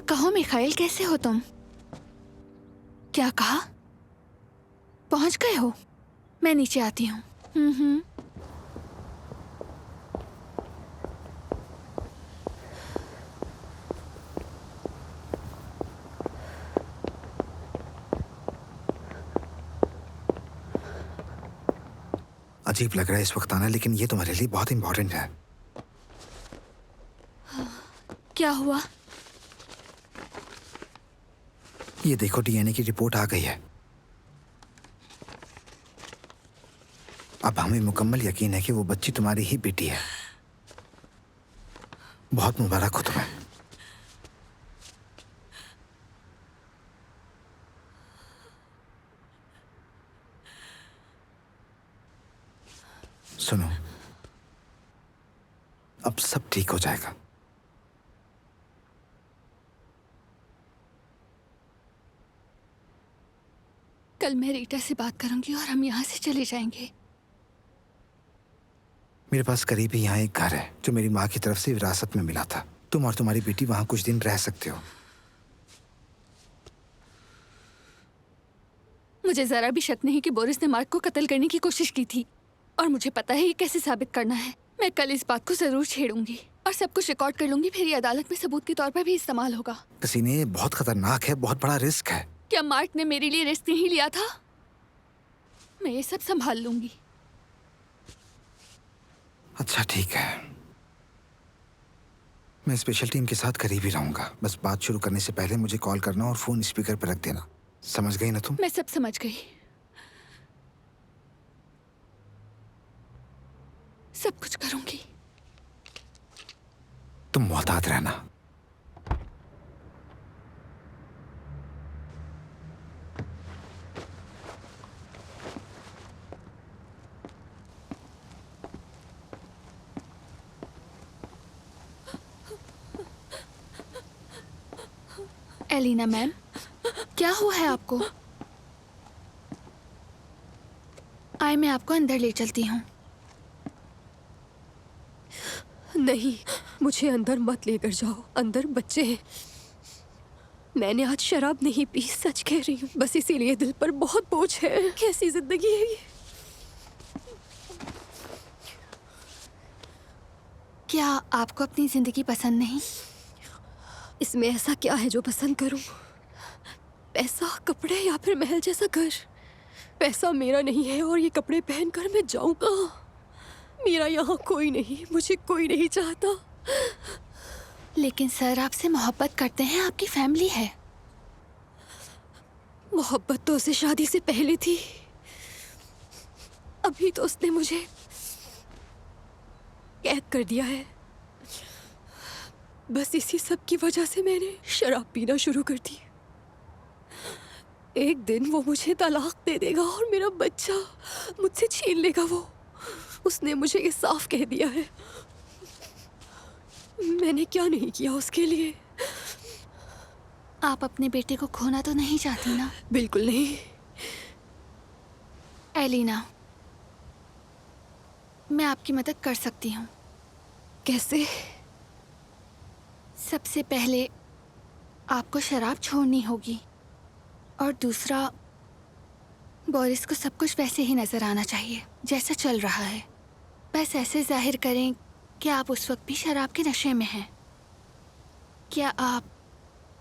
कहो मिखाइल, कैसे हो तुम? क्या कहा? पहुंच गए हो? मैं नीचे आती हूँ। अजीब लग रहा है इस वक्त आना, लेकिन ये तुम्हारे लिए बहुत इंपॉर्टेंट है। क्या हुआ? ये देखो, डीएनए की रिपोर्ट आ गई है। अब हमें मुकम्मल यकीन है कि वो बच्ची तुम्हारी ही बेटी है। बहुत मुबारक हो तुम्हें। सुनो, अब सब ठीक हो जाएगा। कल मैं रीटा से बात करूंगी और हम यहाँ से चले जाएंगे। मेरे पास करीब ही यहाँ एक घर है जो मेरी माँ की तरफ से विरासत में मिला था। तुम और तुम्हारी बेटी वहां कुछ दिन रह सकते हो। मुझे जरा भी शक नहीं कि बोरिस ने मार्क को कत्ल करने की कोशिश की थी, और मुझे पता है ये कैसे साबित करना है। मैं कल इस बात को जरूर छेड़ूंगी और सब कुछ रिकॉर्ड कर लूंगी। फिर ये अदालत में सबूत के तौर पर भी इस्तेमाल होगा। कसीने, बहुत खतरनाक है, बहुत बड़ा रिस्क है। क्या मार्क ने मेरे लिए रिस्क नहीं लिया था? मैं ये सब संभाल लूंगी। अच्छा ठीक है, मैं स्पेशल टीम के साथ करीब ही रहूंगा। बस बात शुरू करने से पहले मुझे कॉल करना और फोन स्पीकर पर रख देना। समझ गई ना तुम? मैं सब समझ गई। सब कुछ करूंगी। तुम मोहतात रहना। एलिना मैम, क्या हुआ है आपको? आए, मैं आपको अंदर ले चलती हूँ। नहीं, मुझे अंदर मत लेकर जाओ। अंदर बच्चे हैं। मैंने आज शराब नहीं पी, सच कह रही हूँ। बस इसीलिए दिल पर बहुत बोझ है। कैसी जिंदगी है ये? क्या आपको अपनी जिंदगी पसंद नहीं? इसमें ऐसा क्या है जो पसंद करूं? पैसा, कपड़े या फिर महल जैसा घर? पैसा मेरा नहीं है और ये कपड़े पहनकर मैं जाऊं कहाँ? मेरा यहाँ कोई नहीं, मुझे कोई नहीं चाहता। लेकिन सर आपसे मोहब्बत करते हैं, आपकी फैमिली है। मोहब्बत तो उसे शादी से पहले थी। अभी तो उसने मुझे कैद कर दिया है। बस इसी सब की वजह से मैंने शराब पीना शुरू कर दी। एक दिन वो मुझे तलाक दे देगा और मेरा बच्चा मुझसे छीन लेगा। उसने मुझे ये साफ कह दिया है। मैंने क्या नहीं किया उसके लिए। आप अपने बेटे को खोना तो नहीं चाहती ना? बिल्कुल नहीं। एलिना, मैं आपकी मदद कर सकती हूँ। कैसे? सबसे पहले आपको शराब छोड़नी होगी, और दूसरा, बोरिस को सब कुछ वैसे ही नजर आना चाहिए जैसा चल रहा है। बस ऐसे जाहिर करें कि आप उस वक्त भी शराब के नशे में हैं। क्या आप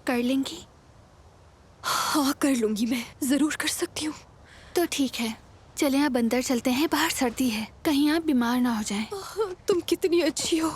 कर लेंगी? हाँ, कर लूंगी। मैं जरूर कर सकती हूँ। तो ठीक है, चलें आप अंदर चलते हैं। बाहर सर्दी है, कहीं आप बीमार ना हो जाएं। तुम कितनी अच्छी हो।